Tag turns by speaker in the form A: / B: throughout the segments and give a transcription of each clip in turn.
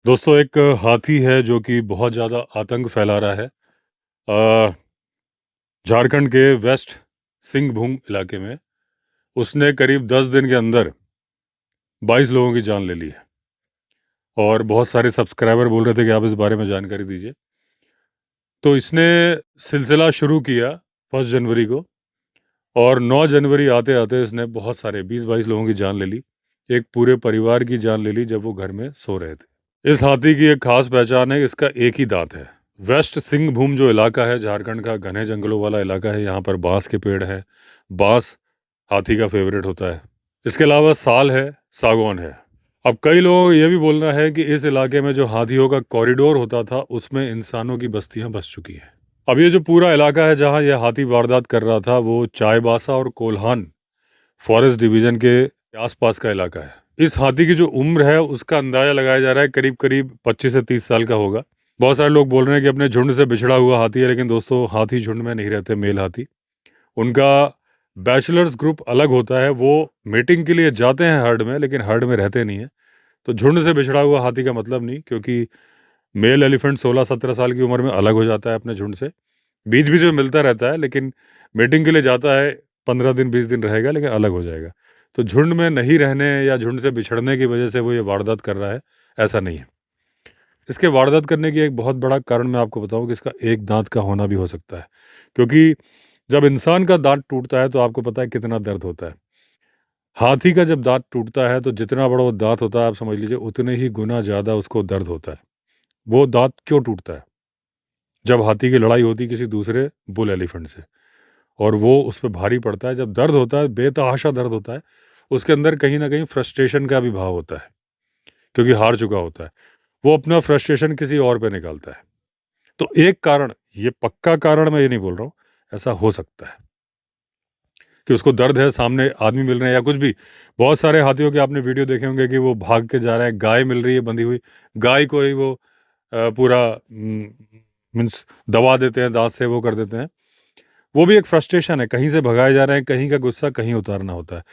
A: दोस्तों एक हाथी है जो कि बहुत ज़्यादा आतंक फैला रहा है। अ, झारखंड के वेस्ट सिंहभूम इलाके में उसने करीब 10 दिन के अंदर 22 लोगों की जान ले ली है। और बहुत सारे सब्सक्राइबर बोल रहे थे कि आप इस बारे में जानकारी दीजिए। तो इसने सिलसिला शुरू किया 1 जनवरी को, और 9 जनवरी आते आते इसने बहुत सारे 20-22 लोगों की जान ले ली। एक पूरे परिवार की जान ले ली जब वो घर में सो रहे थे। इस हाथी की एक खास पहचान है, इसका एक ही दांत है। वेस्ट सिंहभूम जो इलाका है झारखंड का, घने जंगलों वाला इलाका है, यहाँ पर बांस के पेड़ हैं। बांस हाथी का फेवरेट होता है। इसके अलावा साल है, सागौन है। अब कई लोगों को ये भी बोलना है कि इस इलाके में जो हाथियों का कॉरिडोर होता था उसमें इंसानों की बस्तियां बस चुकी हैं। अब ये जो पूरा इलाका है जहाँ यह हाथी वारदात कर रहा था वो चाईबासा और कोल्हान फॉरेस्ट डिवीजन के आसपास का इलाका है। इस हाथी की जो उम्र है उसका अंदाजा लगाया जा रहा है करीब करीब 25 से 30 साल का होगा। बहुत सारे लोग बोल रहे हैं कि अपने झुंड से बिछड़ा हुआ हाथी है, लेकिन दोस्तों हाथी झुंड में नहीं रहते। मेल हाथी, उनका बैचलर्स ग्रुप अलग होता है। वो मीटिंग के लिए जाते हैं हर्ड में, लेकिन हर्ड में रहते नहीं है। तो झुंड से बिछड़ा हुआ हाथी का मतलब नहीं, क्योंकि मेल एलिफेंट 16-17 साल की उम्र में अलग हो जाता है अपने झुंड से। बीच बीच में मिलता रहता है, लेकिन मीटिंग के लिए जाता है, 15 दिन 20 दिन रहेगा, लेकिन अलग हो जाएगा। तो झुंड में नहीं रहने या झुंड से बिछड़ने की वजह से वो ये वारदात कर रहा है, ऐसा नहीं है। इसके वारदात करने की एक बहुत बड़ा कारण मैं आपको बताऊं कि इसका एक दांत का होना भी हो सकता है। क्योंकि जब इंसान का दांत टूटता है तो आपको पता है कितना दर्द होता है। हाथी का जब दांत टूटता है तो जितना बड़ा वो दांत होता है, आप समझ लीजिए उतने ही गुना ज़्यादा उसको दर्द होता है। वो दांत क्यों टूटता है? जब हाथी की लड़ाई होती है किसी दूसरे बुल एलिफेंट से, और वो उस पर भारी पड़ता है, जब दर्द होता है, बेतहाशा दर्द होता है, उसके अंदर कहीं ना कहीं फ्रस्ट्रेशन का भी भाव होता है, क्योंकि हार चुका होता है। वो अपना फ्रस्ट्रेशन किसी और पे निकालता है। तो एक कारण, ये पक्का कारण मैं ये नहीं बोल रहा हूँ, ऐसा हो सकता है कि उसको दर्द है, सामने आदमी मिल रहे हैं या कुछ भी। बहुत सारे हाथियों के आपने वीडियो देखे होंगे कि वो भाग के जा रहा है, गाय मिल रही है बंधी हुई, गाय को ही वो पूरा मीन्स दबा देते हैं दांत से, वो कर देते हैं। वो भी एक फ्रस्ट्रेशन है, कहीं से भगाए जा रहे हैं, कहीं का गुस्सा कहीं उतारना होता है।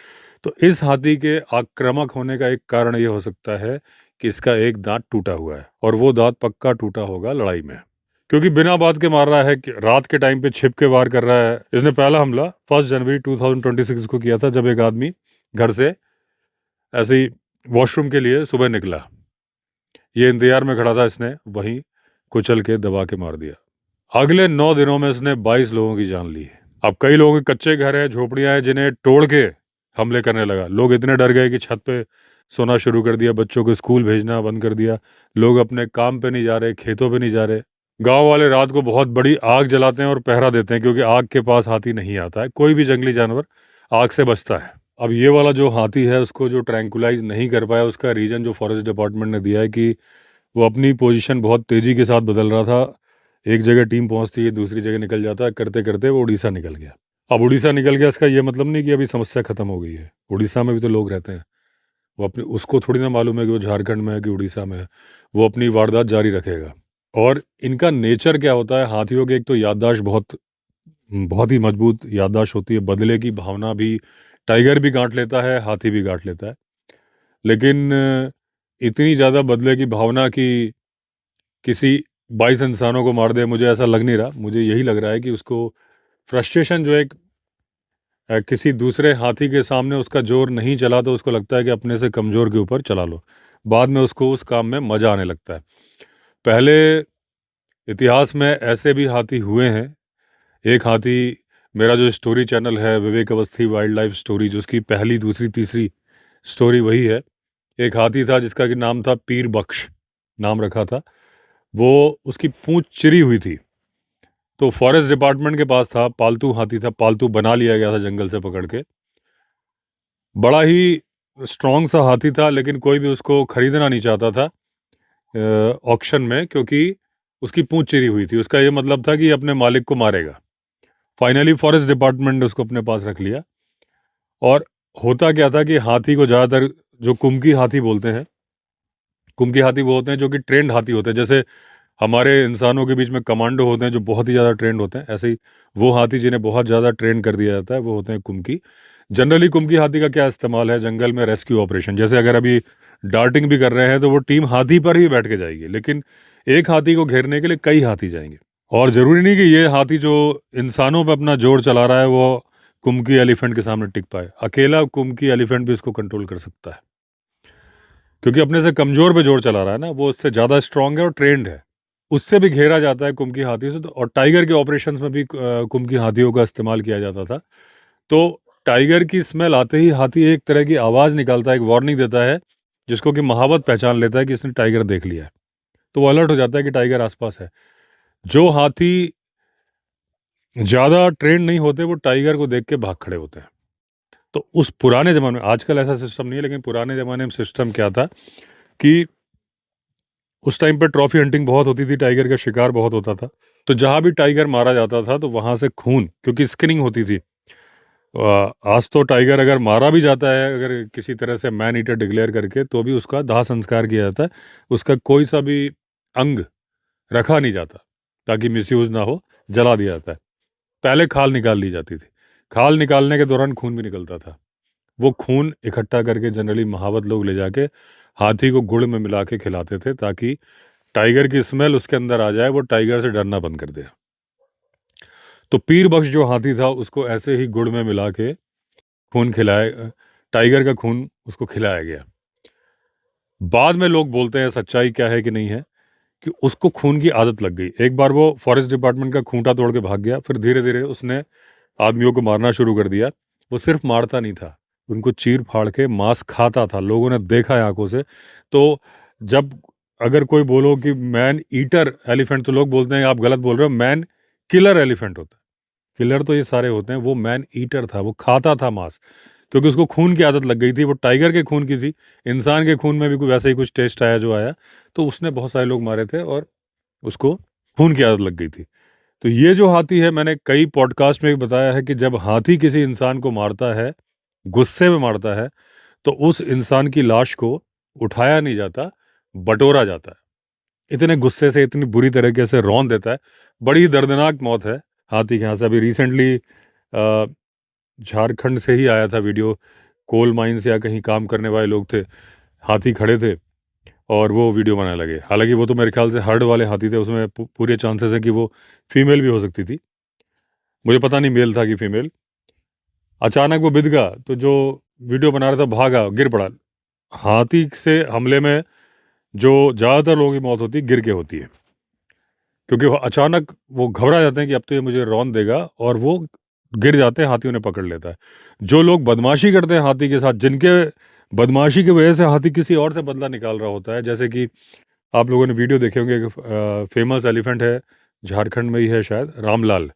A: तो इस हाथी के आक्रामक होने का एक कारण ये हो सकता है कि इसका एक दांत टूटा हुआ है, और वो दांत पक्का टूटा होगा लड़ाई में, क्योंकि बिना बात के मार रहा है कि रात के टाइम पे छिप के वार कर रहा है। इसने पहला हमला 1 जनवरी 2026 को किया था, जब एक आदमी घर से ऐसे ही वॉशरूम के लिए सुबह निकला। ये इंतजार में खड़ा था, इसने वहीं कुचल के दबा के मार दिया। अगले 9 दिनों में इसने 22 लोगों की जान ली है। अब कई लोगों के कच्चे घर है, झोपड़ियां हैं, जिन्हें तोड़ के हमले करने लगा। लोग इतने डर गए कि छत पे सोना शुरू कर दिया, बच्चों को स्कूल भेजना बंद कर दिया। लोग अपने काम पे नहीं जा रहे, खेतों पे नहीं जा रहे। गांव वाले रात को बहुत बड़ी आग जलाते हैं और पहरा देते हैं, क्योंकि आग के पास हाथी नहीं आता है। कोई भी जंगली जानवर आग से बचता है। अब ये वाला जो हाथी है उसको जो ट्रैंकुलाइज नहीं कर पाया, उसका रीजन जो फॉरेस्ट डिपार्टमेंट ने दिया है कि वो अपनी पोजीशन बहुत तेज़ी के साथ बदल रहा था। एक जगह टीम पहुंचती है, दूसरी जगह निकल जाता है, करते करते वो उड़ीसा निकल गया। अब उड़ीसा निकल गया, इसका ये मतलब नहीं कि अभी समस्या खत्म हो गई है। उड़ीसा में भी तो लोग रहते हैं। वो अपनी, उसको थोड़ी ना मालूम है कि वो झारखंड में है कि उड़ीसा में है। वो अपनी वारदात जारी रखेगा। और इनका नेचर क्या होता है हाथियों के? एक तो याददाश्त बहुत बहुत ही मजबूत याददाश्त होती है। बदले की भावना भी टाइगर भी गांठ लेता है, हाथी भी गांठ लेता है। लेकिन इतनी ज़्यादा बदले की भावना कि किसी 22 इंसानों को मार दे, मुझे ऐसा लग नहीं रहा। मुझे यही लग रहा है कि उसको फ्रस्ट्रेशन जो एक किसी दूसरे हाथी के सामने उसका जोर नहीं चला, तो उसको लगता है कि अपने से कमज़ोर के ऊपर चला लो। बाद में उसको उस काम में मज़ा आने लगता है। पहले इतिहास में ऐसे भी हाथी हुए हैं। एक हाथी, मेरा जो स्टोरी चैनल है विवेक अवस्थी वाइल्ड लाइफ स्टोरी, जो उसकी पहली दूसरी तीसरी स्टोरी वही है। एक हाथी था जिसका कि नाम था पीर बख्श, नाम रखा था। वो, उसकी पूंछ चिरी हुई थी, तो फॉरेस्ट डिपार्टमेंट के पास था, पालतू हाथी था, पालतू बना लिया गया था जंगल से पकड़ के। बड़ा ही स्ट्रॉन्ग सा हाथी था, लेकिन कोई भी उसको खरीदना नहीं चाहता था ऑक्शन में, क्योंकि उसकी पूंछ चिरी हुई थी। उसका ये मतलब था कि ये अपने मालिक को मारेगा। फाइनली फॉरेस्ट डिपार्टमेंट ने उसको अपने पास रख लिया। और होता क्या था कि हाथी को ज़्यादातर जो कुमकी हाथी बोलते हैं, कुमकी हाथी वो होते हैं जो कि ट्रेंड हाथी होते हैं। जैसे हमारे इंसानों के बीच में कमांडो होते हैं जो बहुत ही ज़्यादा ट्रेंड होते हैं, ऐसे ही वो हाथी जिन्हें बहुत ज़्यादा ट्रेन कर दिया जाता है वो होते हैं कुमकी। जनरली कुमकी हाथी का क्या इस्तेमाल है जंगल में? Rescue operation. जैसे अगर अभी डार्टिंग भी कर रहे हैं तो वो टीम हाथी पर ही बैठ के जाएगी, लेकिन एक हाथी को घेरने के लिए कई हाथी जाएंगे। और ज़रूरी नहीं कि ये हाथी जो इंसानों पर अपना जोर चला रहा है वो कुम्की एलिफेंट के सामने टिक पाए। अकेला कुम्की एलिफेंट भी इसको कंट्रोल कर सकता है, क्योंकि अपने से कमज़ोर पे जोर चला रहा है ना, वो उससे ज़्यादा स्ट्रांग है और ट्रेंड है। उससे भी घेरा जाता है कुम्की हाथी से। तो और टाइगर के ऑपरेशंस में भी कुम्की हाथियों का इस्तेमाल किया जाता था। तो टाइगर की स्मेल आते ही हाथी एक तरह की आवाज़ निकालता है, एक वार्निंग देता है, जिसको कि महावत पहचान लेता है कि इसने टाइगर देख लिया है। तो वो अलर्ट हो जाता है कि टाइगर आसपास है। जो हाथी ज़्यादा ट्रेंड नहीं होते वो टाइगर को देख के भाग खड़े होते हैं। तो उस पुराने ज़माने में, आजकल ऐसा सिस्टम नहीं है, लेकिन पुराने ज़माने में सिस्टम क्या था कि उस टाइम पे ट्रॉफी हंटिंग बहुत होती थी, टाइगर का शिकार बहुत होता था। तो जहाँ भी टाइगर मारा जाता था तो वहाँ से खून, क्योंकि स्किनिंग होती थी। आज तो टाइगर अगर मारा भी जाता है, अगर किसी तरह से मैन ईटर डिक्लेयर करके, तो भी उसका दाह संस्कार किया जाता है। उसका कोई सा भी अंग रखा नहीं जाता ताकि मिसयूज ना हो, जला दिया जाता है। पहले खाल निकाल ली जाती थी। खाल निकालने के दौरान खून भी निकलता था। वो खून इकट्ठा करके जनरली महावत लोग ले जाके हाथी को गुड़ में मिला के खिलाते थे, ताकि टाइगर की स्मेल उसके अंदर आ जाए, वो टाइगर से डरना बंद कर दे। तो पीर बख्श जो हाथी था उसको ऐसे ही गुड़ में मिला के खून खिलाया, टाइगर का खून उसको खिलाया गया। बाद में लोग बोलते हैं, सच्चाई क्या है कि नहीं है, कि उसको खून की आदत लग गई। एक बार वो फॉरेस्ट डिपार्टमेंट का खूंटा तोड़ के भाग गया, फिर धीरे धीरे उसने आदमियों को मारना शुरू कर दिया। वो सिर्फ मारता नहीं था, उनको चीर फाड़ के मांस खाता था। लोगों ने देखा है आंखों से। तो जब अगर कोई बोलो कि मैन ईटर एलिफेंट, तो लोग बोलते हैं आप गलत बोल रहे हो, मैन किलर एलिफेंट होता है। किलर तो ये सारे होते हैं, वो मैन ईटर था, वो खाता था मांस, क्योंकि उसको खून की आदत लग गई थी। वो टाइगर के खून की थी, इंसान के खून में भी कोई वैसे ही कुछ टेस्ट आया जो आया, तो उसने बहुत सारे लोग मारे थे और उसको खून की आदत लग गई थी। तो ये जो हाथी है, मैंने कई पॉडकास्ट में भी बताया है कि जब हाथी किसी इंसान को मारता है, गुस्से में मारता है, तो उस इंसान की लाश को उठाया नहीं जाता, बटोरा जाता है। इतने गुस्से से, इतनी बुरी तरीके से रौंद देता है। बड़ी ही दर्दनाक मौत है हाथी के यहाँ से। अभी रिसेंटली झारखंड से ही आया था वीडियो। कोल माइंस या कहीं काम करने वाले लोग थे, हाथी खड़े थे और वो वीडियो बनाने लगे। हालांकि वो तो मेरे ख्याल से हर्ड वाले हाथी थे, उसमें पूरे चांसेस है कि वो फीमेल भी हो सकती थी। मुझे पता नहीं मेल था कि फीमेल। अचानक वो बिद गया, तो जो वीडियो बना रहा था भागा, गिर पड़ा। हाथी से हमले में जो ज़्यादातर लोगों की मौत होती है, गिर के होती है, क्योंकि वो अचानक वो घबरा जाते हैं कि अब तो ये मुझे रौंद देगा, और वो गिर जाते हैं, हाथी उन्हें पकड़ लेता है। जो लोग बदमाशी करते हैं हाथी के साथ, जिनके बदमाशी की वजह से हाथी किसी और से बदला निकाल रहा होता है, जैसे कि आप लोगों ने वीडियो देखे होंगे, एक फेमस एलिफेंट है, झारखंड में ही है शायद, रामलाल।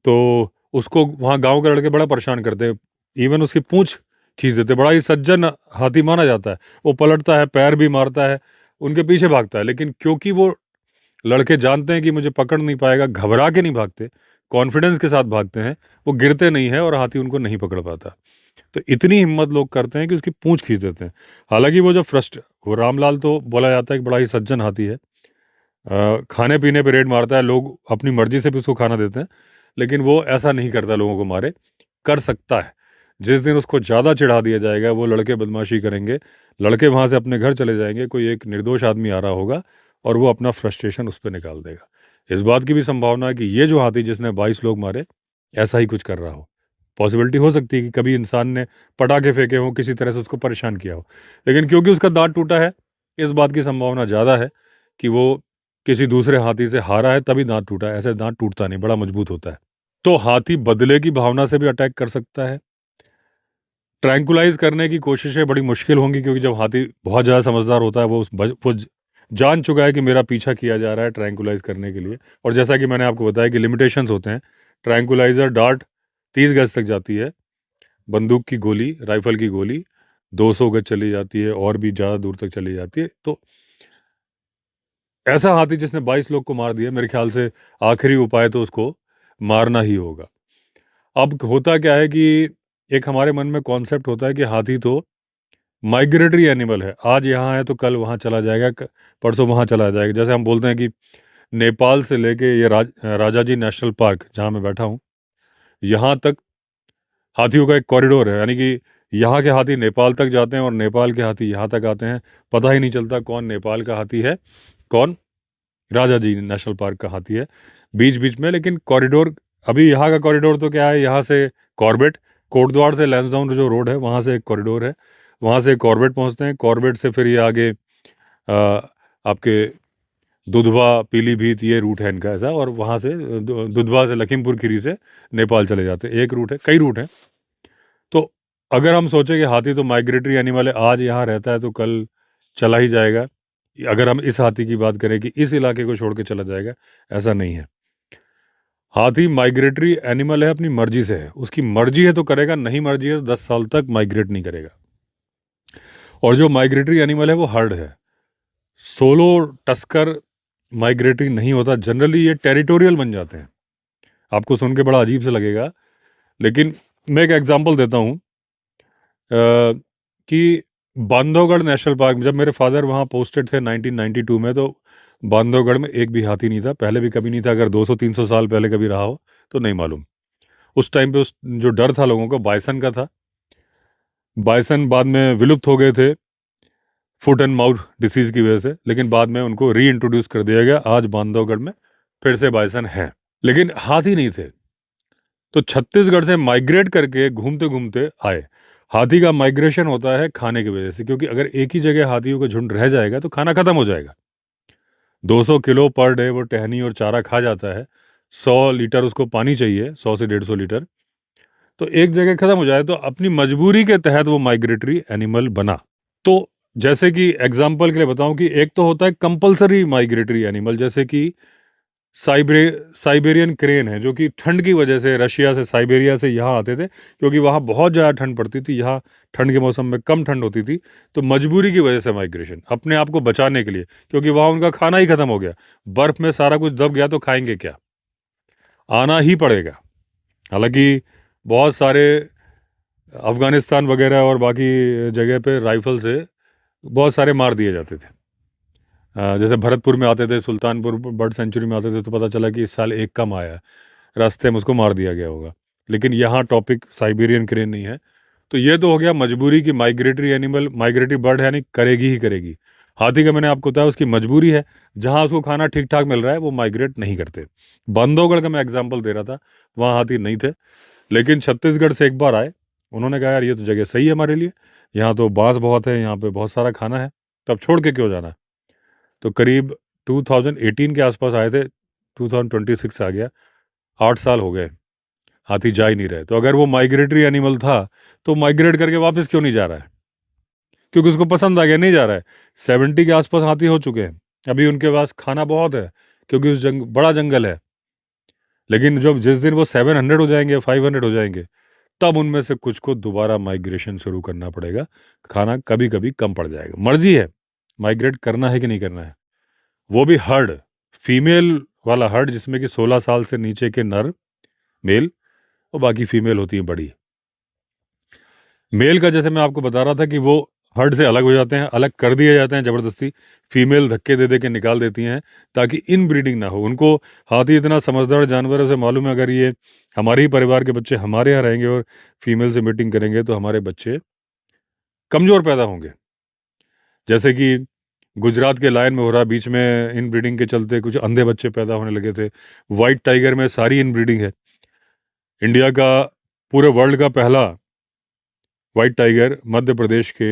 A: तो उसको वहाँ गांव के लड़के बड़ा परेशान करते हैं, इवन उसकी पूंछ खींच देते। बड़ा ही सज्जन हाथी माना जाता है। वो पलटता है, पैर भी मारता है, उनके पीछे भागता है, लेकिन क्योंकि वो लड़के जानते हैं कि मुझे पकड़ नहीं पाएगा, घबरा के नहीं भागते, कॉन्फिडेंस के साथ भागते हैं, वो गिरते नहीं है और हाथी उनको नहीं पकड़ पाता। तो इतनी हिम्मत लोग करते हैं कि उसकी पूंछ खींच देते हैं। हालांकि वो जो वो रामलाल तो बोला जाता है कि बड़ा ही सज्जन हाथी है। खाने पीने पे रेड मारता है, लोग अपनी मर्जी से भी उसको खाना देते हैं, लेकिन वो ऐसा नहीं करता लोगों को मारे। कर सकता है, जिस दिन उसको ज़्यादा चिढ़ा दिया जाएगा, वो लड़के बदमाशी करेंगे, लड़के वहाँ से अपने घर चले जाएंगे, कोई एक निर्दोष आदमी आ रहा होगा और वो अपना फ्रस्ट्रेशन उस पर निकाल देगा। इस बात की भी संभावना है कि ये जो हाथी जिसने 22 लोग मारे, ऐसा ही कुछ कर रहा हो। पॉसिबिलिटी हो सकती है कि कभी इंसान ने पटाखे फेंके हों, किसी तरह से उसको परेशान किया हो, लेकिन क्योंकि उसका दांत टूटा है, इस बात की संभावना ज़्यादा है कि वो किसी दूसरे हाथी से हारा है तभी दांत टूटा है। ऐसे दांत टूटता नहीं, बड़ा मजबूत होता है। तो हाथी बदले की भावना से भी अटैक कर सकता है। ट्रैंकुलाइज करने की कोशिशें बड़ी मुश्किल होंगी, क्योंकि जब हाथी बहुत ज़्यादा समझदार होता है, वो जान चुका है कि मेरा पीछा किया जा रहा है ट्रैंकुलाइज करने के लिए। और जैसा कि मैंने आपको बताया कि लिमिटेशंस होते हैं। ट्रैंकुलाइजर डार्ट 30 गज तक जाती है, बंदूक की गोली, राइफल की गोली 200 गज चली जाती है, और भी ज़्यादा दूर तक चली जाती है। तो ऐसा हाथी जिसने 22 लोग को मार दिया, मेरे ख्याल से आखिरी उपाय तो उसको मारना ही होगा। अब होता क्या है कि एक हमारे मन में कॉन्सेप्ट होता है कि हाथी तो माइग्रेटरी एनिमल है, आज यहाँ है तो कल वहाँ चला जाएगा, परसों वहाँ चला जाएगा। जैसे हम बोलते हैं कि नेपाल से लेके ये राजाजी नेशनल पार्क, जहाँ मैं बैठा हूँ, यहाँ तक हाथियों का एक कॉरिडोर है, यानी कि यहाँ के हाथी नेपाल तक जाते हैं और नेपाल के हाथी यहाँ तक आते हैं। पता ही नहीं चलता कौन नेपाल का हाथी है, कौन राजा जी नेशनल पार्क का हाथी है बीच बीच में। लेकिन कॉरिडोर, अभी यहाँ का कॉरिडोर तो क्या है, यहाँ से कॉर्बेट, कोटद्वार से लैंसडाउन जो रोड है वहाँ से एक कॉरिडोर है, वहाँ से कॉर्बेट पहुँचते हैं। कॉर्बेट से फिर ये आगे आपके दुधवा, पीलीभीत, ये रूट है इनका ऐसा, और वहाँ से दुधवा से लखीमपुर खीरी से नेपाल चले जाते हैं। एक रूट है, कई रूट हैं। तो अगर हम सोचें कि हाथी तो माइग्रेटरी एनिमल है, आज यहाँ रहता है तो कल चला ही जाएगा, अगर हम इस हाथी की बात करें कि इस इलाके को छोड़ के चला जाएगा, ऐसा नहीं है। हाथी माइग्रेटरी एनिमल है, अपनी मर्जी से है, उसकी मर्जी है तो करेगा, नहीं मर्जी है तो 10 साल तक माइग्रेट नहीं करेगा। और जो माइग्रेटरी एनिमल है वो हर्ड है, सोलो टस्कर माइग्रेटरी नहीं होता। जनरली ये टेरिटोरियल बन जाते हैं। आपको सुन के बड़ा अजीब से लगेगा, लेकिन मैं एक एग्जांपल देता हूँ कि बांधवगढ़ नेशनल पार्क, जब मेरे फादर वहाँ पोस्टेड थे 1992 में, तो बांधवगढ़ में एक भी हाथी नहीं था, पहले भी कभी नहीं था। अगर 200-300 साल पहले कभी रहा हो तो नहीं मालूम। उस टाइम पे उस जो डर था लोगों को बाइसन का था, बाइसन बाद में विलुप्त हो गए थे फुट एंड माउथ डिसीज की वजह से, लेकिन बाद में उनको री इंट्रोड्यूस कर दिया गया। आज बांधवगढ़ में फिर से बाइसन है, लेकिन हाथी नहीं थे। तो छत्तीसगढ़ से माइग्रेट करके घूमते घूमते आए। हाथी का माइग्रेशन होता है खाने की वजह से, क्योंकि अगर एक ही जगह हाथियों का झुंड रह जाएगा तो खाना खत्म हो जाएगा। 200 किलो पर डे वो टहनी और चारा खा जाता है, 100 लीटर उसको पानी चाहिए, 100 से 150 लीटर, तो एक जगह खत्म हो जाए। तो अपनी मजबूरी के तहत वो माइग्रेटरी एनिमल बना। तो जैसे कि एग्जाम्पल के लिए बताऊं कि एक तो होता है कंपलसरी माइग्रेटरी एनिमल, जैसे कि साइबेरियन क्रेन है, जो कि ठंड की वजह से रशिया से, साइबेरिया से यहाँ आते थे, क्योंकि वहाँ बहुत ज़्यादा ठंड पड़ती थी, यहाँ ठंड के मौसम में कम ठंड होती थी। तो मजबूरी की वजह से माइग्रेशन, अपने आप को बचाने के लिए, क्योंकि वहाँ उनका खाना ही खत्म हो गया, बर्फ़ में सारा कुछ दब गया, तो खाएंगे क्या, आना ही पड़ेगा। हालांकि बहुत सारे अफ़गानिस्तान वगैरह और बाकी जगह पे राइफ़ल से बहुत सारे मार दिए जाते थे। जैसे भरतपुर में आते थे, सुल्तानपुर बर्ड सेंचुरी में आते थे, तो पता चला कि इस साल एक कम आया, रास्ते में उसको मार दिया गया होगा। लेकिन यहाँ टॉपिक साइबेरियन क्रेन नहीं है। तो ये तो हो गया मजबूरी की माइग्रेटरी एनिमल, माइग्रेटरी बर्ड है, यानी करेगी ही करेगी। हाथी का मैंने आपको बताया उसकी मजबूरी है, जहाँ उसको खाना ठीक ठाक मिल रहा है वो माइग्रेट नहीं करते। बांधवगढ़ का मैं एग्जाम्पल दे रहा था, वहाँ हाथी नहीं थे, लेकिन छत्तीसगढ़ से एक बार आए। उन्होंने कहा यार ये तो जगह सही है हमारे लिए, यहाँ तो बांस बहुत है, यहाँ पे बहुत सारा खाना है, तो अब छोड़ के क्यों जाना। तो करीब 2018 के आसपास आए थे, 2026 आ गया, 8 साल हो गए, हाथी जा ही नहीं रहे। तो अगर वो माइग्रेटरी एनिमल था तो माइग्रेट करके वापस क्यों नहीं जा रहा है, क्योंकि उसको पसंद आ गया, नहीं जा रहा है। 70 के आसपास हाथी हो चुके हैं, अभी उनके पास खाना बहुत है, क्योंकि उस बड़ा जंगल है। लेकिन जब जिस दिन वो 700 हो जाएंगे, 500 हो जाएंगे, तब उनमें से कुछ को दोबारा माइग्रेशन शुरू करना पड़ेगा, खाना कभी कभी कम पड़ जाएगा। मर्जी है माइग्रेट करना है कि नहीं करना है। वो भी हर्ड, फीमेल वाला हर्ड, जिसमें कि 16 साल से नीचे के नर मेल और बाकी फीमेल होती है बड़ी। मेल का जैसे मैं आपको बता रहा था कि वो हर्ड से अलग हो जाते हैं, अलग कर दिए जाते हैं ज़बरदस्ती, फीमेल धक्के दे दे के निकाल देती हैं ताकि इन ब्रीडिंग ना हो। उनको, हाथी इतना समझदार जानवर है, उसे मालूम है अगर ये हमारे ही परिवार के बच्चे हमारे यहाँ रहेंगे और फीमेल से मीटिंग करेंगे तो हमारे बच्चे कमज़ोर पैदा होंगे। जैसे कि गुजरात के लायन में हो रहा, बीच में इन ब्रीडिंग के चलते कुछ अंधे बच्चे पैदा होने लगे थे। वाइट टाइगर में सारी इन ब्रीडिंग है। इंडिया का, पूरे वर्ल्ड का पहला वाइट टाइगर मध्य प्रदेश के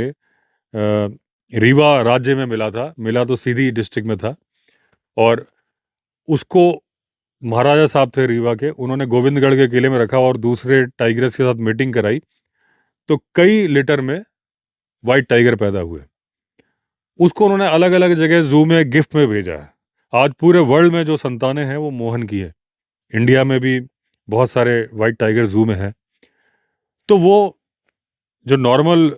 A: रीवा राज्य में मिला था, मिला तो सीधी डिस्ट्रिक्ट में था, और उसको महाराजा साहब थे रीवा के, उन्होंने गोविंदगढ़ के किले में रखा और दूसरे टाइगर्स के साथ मीटिंग कराई, तो कई लिटर में वाइट टाइगर पैदा हुए। उसको उन्होंने अलग अलग जगह जू में गिफ्ट में भेजा है। आज पूरे वर्ल्ड में जो संतानें हैं वो मोहन की है। इंडिया में भी बहुत सारे वाइट टाइगर जू में है। तो वो जो नॉर्मल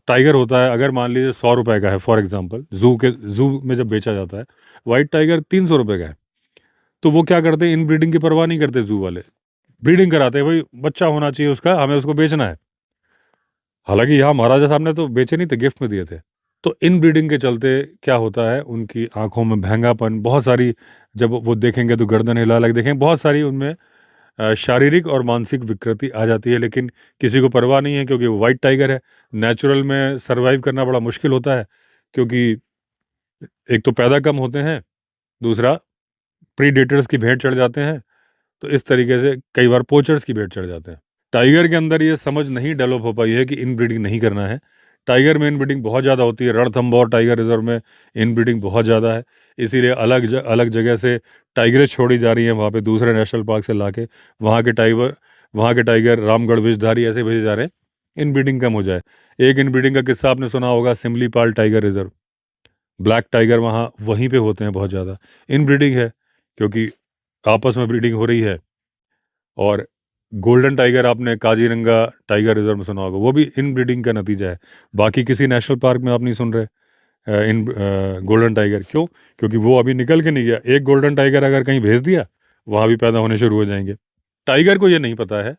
A: टाइगर होता है, अगर मान लीजिए 100 रुपए का है फॉर एग्जांपल, जू में जब बेचा जाता है, वाइट टाइगर 300 रुपए का है। तो वो क्या करते हैं, इन ब्रीडिंग की परवाह नहीं करते, जू वाले ब्रीडिंग कराते हैं, भाई बच्चा होना चाहिए उसका, हमें उसको बेचना है। हालांकि यहाँ महाराजा साहब ने तो बेचे नहीं थे, गिफ्ट में दिए थे। तो इन ब्रीडिंग के चलते क्या होता है, उनकी आंखों में महंगापन बहुत सारी, जब वो देखेंगे तो गर्दन हिला लग देखेंगे, बहुत सारी उनमें शारीरिक और मानसिक विकृति आ जाती है, लेकिन किसी को परवाह नहीं है क्योंकि वो वाइट टाइगर है। नेचुरल में सर्वाइव करना बड़ा मुश्किल होता है क्योंकि एक तो पैदा कम होते हैं, दूसरा प्रीडेटर्स की भेंट चढ़ जाते हैं, तो इस तरीके से कई बार पोचर्स की भेंट चढ़ जाते हैं। टाइगर के अंदर ये समझ नहीं डेवलप हो पाई है कि इनब्रीडिंग नहीं करना है। टाइगर में इनब्रीडिंग बहुत ज़्यादा होती है, रणथंभौर टाइगर रिजर्व में इनब्रीडिंग बहुत ज़्यादा है, इसीलिए अलग जगह से टाइगरें छोड़ी जा रही हैं वहाँ पे, दूसरे नेशनल पार्क से लाके वहाँ के टाइगर रामगढ़ विषधारी ऐसे भेजे जा रहे हैं, इनब्रीडिंग कम हो जाए। एक इनब्रीडिंग का किस्सा आपने सुना होगा, Similipal tiger reserve, black tiger वहाँ वहीं पे होते हैं बहुत ज़्यादा, इनब्रीडिंग है क्योंकि आपस में ब्रीडिंग हो रही है। और गोल्डन टाइगर आपने काजीरंगा टाइगर रिजर्व में सुना होगा, वो भी इन ब्रीडिंग का नतीजा है। बाकी किसी नेशनल पार्क में आप नहीं सुन रहे इन गोल्डन टाइगर, क्यों? क्योंकि वो अभी निकल के नहीं गया। एक गोल्डन टाइगर अगर कहीं भेज दिया, वहाँ भी पैदा होने शुरू हो जाएंगे। टाइगर को ये नहीं पता है,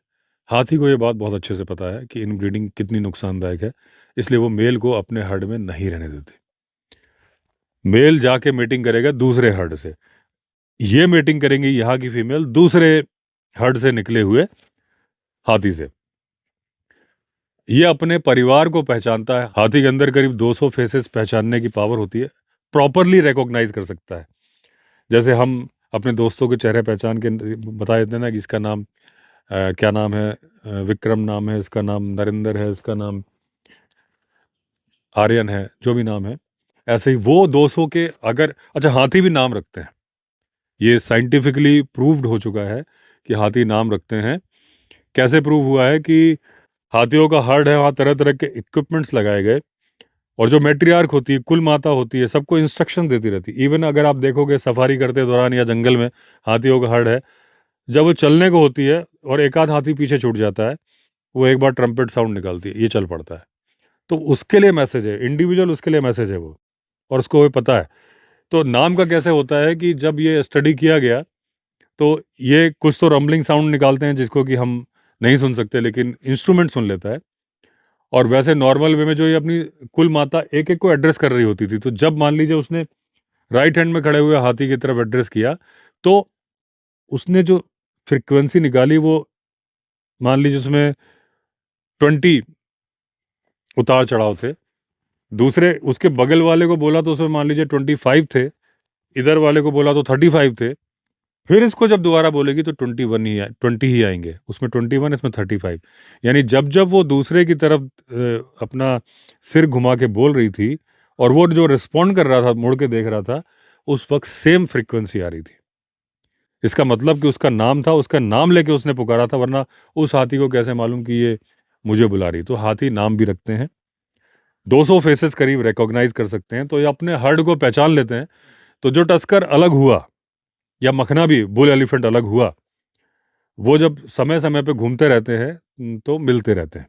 A: हाथी को ये बात बहुत अच्छे से पता है कि इन ब्रीडिंग कितनी नुकसानदायक है, इसलिए वो मेल को अपने हर्ड में नहीं रहने देते। मेल जाके मीटिंग करेगा दूसरे हर्ड से, ये मीटिंग करेंगे यहाँ की फीमेल दूसरे हर्ड से निकले हुए हाथी से। ये अपने परिवार को पहचानता है। हाथी के अंदर करीब 200 फेसेस पहचानने की पावर होती है, प्रॉपरली रिकॉग्नाइज कर सकता है। जैसे हम अपने दोस्तों के चेहरे पहचान के बता देते हैं ना कि इसका नाम क्या नाम है, विक्रम नाम है, इसका नाम नरेंद्र है, इसका नाम आर्यन है, जो भी नाम है, ऐसे ही वो 200 के अगर अच्छा हाथी भी नाम रखते हैं, ये साइंटिफिकली प्रूव्ड हो चुका है कि हाथी नाम रखते हैं। कैसे प्रूव हुआ है कि हाथियों का हर्ड है, वहाँ तरह तरह के इक्विपमेंट्स लगाए गए, और जो मैट्रियार्क होती है, कुल माता होती है, सबको इंस्ट्रक्शन देती रहती है। इवन अगर आप देखोगे सफारी करते दौरान या जंगल में हाथियों का हर्ड है, जब वो चलने को होती है और एक आध हाथी पीछे छूट जाता है, वो एक बार ट्रम्पेट साउंड निकालती है, ये चल पड़ता है। तो उसके लिए मैसेज है, इंडिविजुअल उसके लिए मैसेज है वो, और उसको वो पता है। तो नाम का कैसे होता है कि जब ये स्टडी किया गया तो ये कुछ तो रम्बलिंग साउंड निकालते हैं जिसको कि हम नहीं सुन सकते, लेकिन इंस्ट्रूमेंट सुन लेता है। और वैसे नॉर्मल वे में जो ये अपनी कुल माता एक एक को एड्रेस कर रही होती थी, तो जब मान लीजिए उसने राइट हैंड में खड़े हुए हाथी की तरफ एड्रेस किया, तो उसने जो फ्रिक्वेंसी निकाली वो मान लीजिए उसमें 20 उतार चढ़ाव थे। दूसरे उसके बगल वाले को बोला तो उसमें मान लीजिए 25 थे, इधर वाले को बोला तो 35 थे। फिर इसको जब दोबारा बोलेगी तो 20 ही आएंगे, उसमें 21, इसमें 35। यानी जब जब वो दूसरे की तरफ अपना सिर घुमा के बोल रही थी और वो जो रिस्पॉन्ड कर रहा था, मुड़ के देख रहा था, उस वक्त सेम फ्रीक्वेंसी आ रही थी। इसका मतलब कि उसका नाम था, उसका नाम लेके उसने पुकारा था, वरना उस हाथी को कैसे मालूम कि ये मुझे बुला रही। तो हाथी नाम भी रखते हैं, 200 फेसेस करीब रिकॉग्नाइज कर सकते हैं, तो ये अपने हर्ड को पहचान लेते हैं। तो जो टस्कर अलग हुआ या मखना भी बुल एलिफेंट अलग हुआ, वो जब समय समय पे घूमते रहते हैं तो मिलते रहते हैं।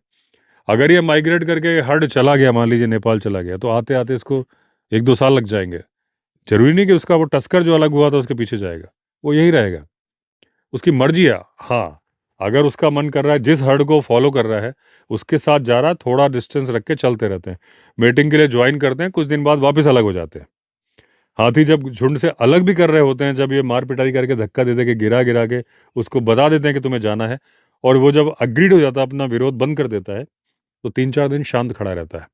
A: अगर ये माइग्रेट करके हर्ड चला गया, मान लीजिए नेपाल चला गया, तो आते आते इसको 1-2 साल लग जाएंगे। जरूरी नहीं कि उसका वो टस्कर जो अलग हुआ था उसके पीछे जाएगा, वो यही रहेगा, उसकी मर्जी है। हाँ, अगर उसका मन कर रहा है, जिस हर्ड को फॉलो कर रहा है उसके साथ जा रहा है, थोड़ा डिस्टेंस रख के चलते रहते हैं, मीटिंग के लिए ज्वाइन करते हैं, कुछ दिन बाद वापस अलग हो जाते हैं। हाथी जब झुंड से अलग भी कर रहे होते हैं, जब ये मार पिटाई करके धक्का दे दे के गिरा गिरा के उसको बता देते हैं कि तुम्हें जाना है, और वो जब अग्रीड हो जाता है, अपना विरोध बंद कर देता है, तो 3-4 दिन शांत खड़ा रहता है।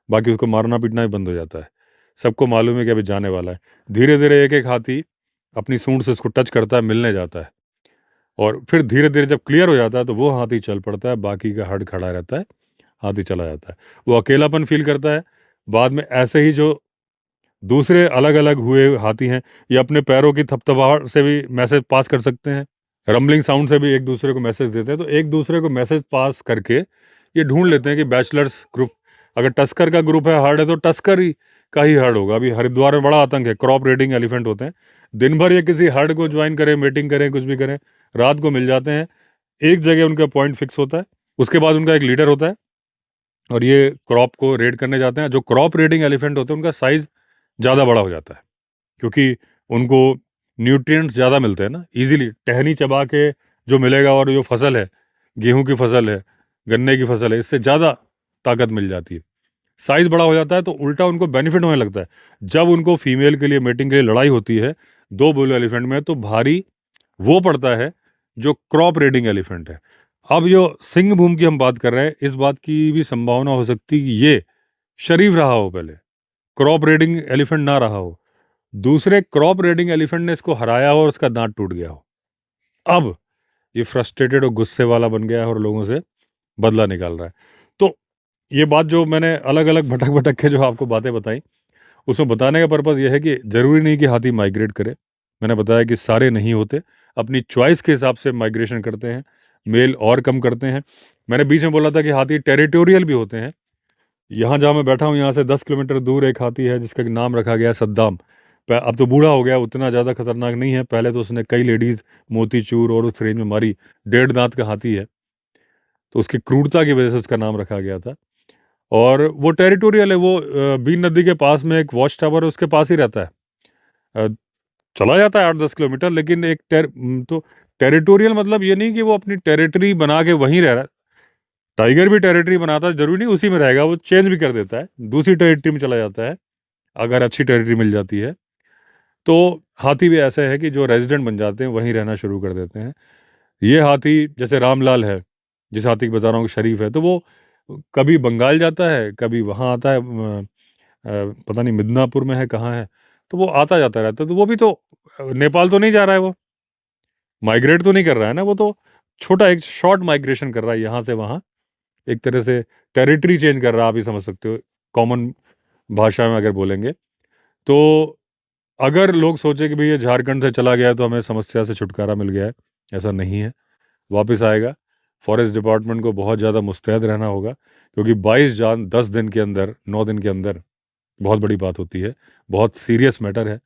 A: बाकी उसको मारना पीटना भी बंद हो जाता है। सबको मालूम है कि अभी जाने वाला है। धीरे धीरे एक एक हाथी अपनी सूंड से उसको टच करता है, मिलने जाता है, और फिर धीरे धीरे जब क्लियर हो जाता है तो वो हाथी चल पड़ता है, बाकी का हर्ड खड़ा रहता है, हाथी चला जाता है। वो अकेलापन फील करता है। बाद में ऐसे ही जो दूसरे अलग अलग हुए हाथी हैं, ये अपने पैरों की थपथपाहट से भी मैसेज पास कर सकते हैं, रम्बलिंग साउंड से भी एक दूसरे को मैसेज देते हैं। तो एक दूसरे को मैसेज पास करके ये ढूंढ लेते हैं कि बैचलर्स ग्रुप, अगर टस्कर का ग्रुप है, हर्ड है, तो टस्कर ही का ही हर्ड होगा। अभी हरिद्वार में बड़ा आतंक है, क्रॉप रेडिंग एलिफेंट होते हैं, दिन भर ये किसी हर्ड को ज्वाइन करें, मीटिंग करें, कुछ भी करें, रात को मिल जाते हैं। एक जगह उनका पॉइंट फिक्स होता है, उसके बाद उनका एक लीडर होता है, और ये क्रॉप को रेड करने जाते हैं। जो क्रॉप रेडिंग एलिफेंट होते हैं उनका साइज ज़्यादा बड़ा हो जाता है, क्योंकि उनको न्यूट्रिएंट्स ज़्यादा मिलते हैं ना, इजीली टहनी चबा के जो मिलेगा, और जो फसल है, गेहूं की फसल है, गन्ने की फसल है, इससे ज़्यादा ताकत मिल जाती है, साइज बड़ा हो जाता है, तो उल्टा उनको बेनिफिट होने लगता है। जब उनको फीमेल के लिए, मेटिंग के लिए लड़ाई होती है दो बुल एलिफेंट में, तो भारी वो पड़ता है जो क्रॉप रेडिंग एलिफेंट है। अब जो सिंह भूम की हम बात कर रहे हैं, इस बात की भी संभावना हो सकती है कि ये शरीफ रहा हो, पहले क्रॉप रेडिंग एलिफेंट ना रहा हो, दूसरे क्रॉप रेडिंग एलिफेंट ने इसको हराया हो और उसका दांत टूट गया हो। अब ये फ्रस्ट्रेटेड और गुस्से वाला बन गया है और लोगों से बदला निकाल रहा है। तो ये बात जो मैंने अलग अलग भटक भटक के जो आपको बातें बताई, उसमें बताने का पर्पज़ ये है कि ज़रूरी नहीं कि हाथी माइग्रेट करे। मैंने बताया कि सारे नहीं होते, अपनी चॉइस के हिसाब से माइग्रेशन करते हैं, मेल और कम करते हैं। मैंने बीच में बोला था कि हाथी टेरिटोरियल भी होते हैं। यहाँ जहाँ मैं बैठा हूँ, यहाँ से 10 किलोमीटर दूर एक हाथी है जिसका नाम रखा गया है सद्दाम। अब तो बूढ़ा हो गया, उतना ज़्यादा खतरनाक नहीं है। पहले तो उसने कई लेडीज़ मोतीचूर और उस रेंज में मारी। 1.5 दांत का हाथी है, तो उसकी क्रूरता की वजह से उसका नाम रखा गया था। और वो टेरिटोरियल है, वो बीन नदी के पास में एक वॉच टावर है, उसके पास ही रहता है। अ, चला जाता है 8-10 किलोमीटर, लेकिन तो टेरिटोरियल मतलब ये नहीं कि वो अपनी टेरिटरी बना के वहीं रह रहा है। टाइगर भी टेरिटरी बनाता है, जरूरी नहीं उसी में रहेगा, वो चेंज भी कर देता है, दूसरी टेरिटरी में चला जाता है अगर अच्छी टेरिटरी मिल जाती है। तो हाथी भी ऐसे है कि जो रेजिडेंट बन जाते हैं वहीं रहना शुरू कर देते हैं। ये हाथी जैसे रामलाल है, जिस हाथी की बता रहा हूँ शरीफ है, तो वो कभी बंगाल जाता है, कभी वहाँ आता है, पता नहीं मिदनापुर में है कहाँ है, तो वो आता जाता रहता है। तो वो भी तो नेपाल तो नहीं जा रहा है, वो माइग्रेट तो नहीं कर रहा है ना, वो तो छोटा एक शॉर्ट माइग्रेशन कर रहा है यहाँ से वहाँ, एक तरह से टेरिटरी चेंज कर रहा है, आप ही समझ सकते हो कॉमन भाषा में अगर बोलेंगे तो। अगर लोग सोचे कि भाई ये झारखंड से चला गया है तो हमें समस्या से छुटकारा मिल गया है, ऐसा नहीं है, वापस आएगा। फॉरेस्ट डिपार्टमेंट को बहुत ज़्यादा मुस्तैद रहना होगा, क्योंकि 22 जान 10 दिन के अंदर, 9 दिन के अंदर बहुत बड़ी बात होती है, बहुत सीरियस मैटर है।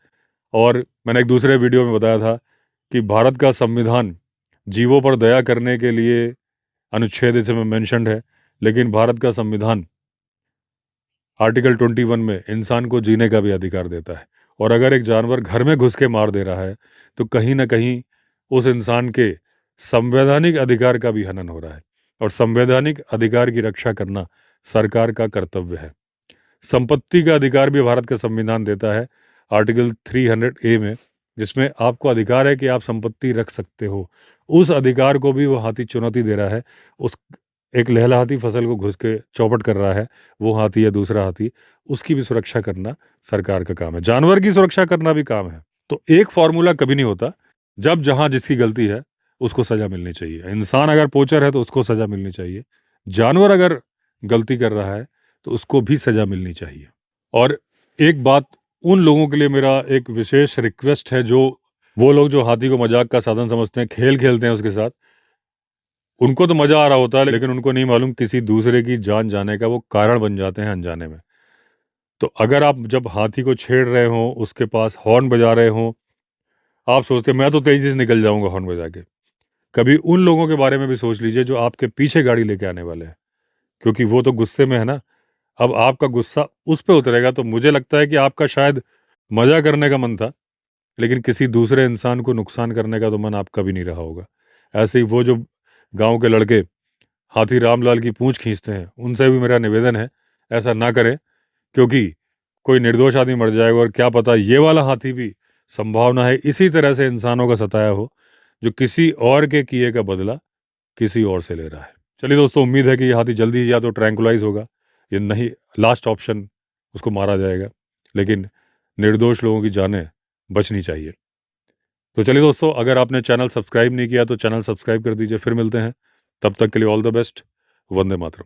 A: और मैंने एक दूसरे वीडियो में बताया था कि भारत का संविधान जीवों पर दया करने के लिए अनुच्छेद इसमें मेंशन्ड है, लेकिन भारत का संविधान आर्टिकल 21 में इंसान को जीने का भी अधिकार देता है। और अगर एक जानवर घर में घुस के मार दे रहा है तो कहीं ना कहीं उस इंसान के संवैधानिक अधिकार का भी हनन हो रहा है, और संवैधानिक अधिकार की रक्षा करना सरकार का कर्तव्य है। संपत्ति का अधिकार भी भारत का संविधान देता है आर्टिकल 300A में, जिसमें आपको अधिकार है कि आप संपत्ति रख सकते हो। उस अधिकार को भी वो हाथी चुनौती दे रहा है। उस एक लहलहाती फसल को घुस के चौपट कर रहा है, वो हाथी या दूसरा हाथी, उसकी भी सुरक्षा करना सरकार का काम है। जानवर की सुरक्षा करना भी काम है। तो एक फॉर्मूला कभी नहीं होता। जब जहां जिसकी गलती है उसको सजा मिलनी चाहिए। इंसान अगर पोचर है तो उसको सजा मिलनी चाहिए, जानवर अगर गलती कर रहा है तो उसको भी सजा मिलनी चाहिए। और एक बात, उन लोगों के लिए मेरा एक विशेष रिक्वेस्ट है, जो वो लोग जो हाथी को मजाक का साधन समझते हैं, खेल खेलते हैं उसके साथ, उनको तो मजा आ रहा होता है, लेकिन उनको नहीं मालूम किसी दूसरे की जान जाने का वो कारण बन जाते हैं अनजाने में। तो अगर आप जब हाथी को छेड़ रहे हो, उसके पास हॉर्न बजा रहे हो, आप सोचते मैं तो तेजी से निकल जाऊंगा हॉर्न बजा के, कभी उन लोगों के बारे में भी सोच लीजिए जो आपके पीछे गाड़ी लेके आने वाले हैं, क्योंकि वो तो गुस्से में है ना। अब आपका गुस्सा उस पर उतरेगा तो मुझे लगता है कि आपका शायद मजा करने का मन था, लेकिन किसी दूसरे इंसान को नुकसान करने का तो मन आपका भी नहीं रहा होगा। ऐसे ही वो जो गांव के लड़के हाथी रामलाल की पूंछ खींचते हैं, उनसे भी मेरा निवेदन है ऐसा ना करें, क्योंकि कोई निर्दोष आदमी मर जाएगा, और क्या पता ये वाला हाथी भी, संभावना है इसी तरह से इंसानों का सताया हो, जो किसी और के किए का बदला किसी और से ले रहा है। चलिए दोस्तों, उम्मीद है कि ये हाथी जल्दी या तो ट्रैंकुलाइज होगा, ये नहीं लास्ट ऑप्शन, उसको मारा जाएगा, लेकिन निर्दोष लोगों की जानें बचनी चाहिए। तो चलिए दोस्तों, अगर आपने चैनल सब्सक्राइब नहीं किया तो चैनल सब्सक्राइब कर दीजिए। फिर मिलते हैं, तब तक के लिए all the best. Vande Mataram.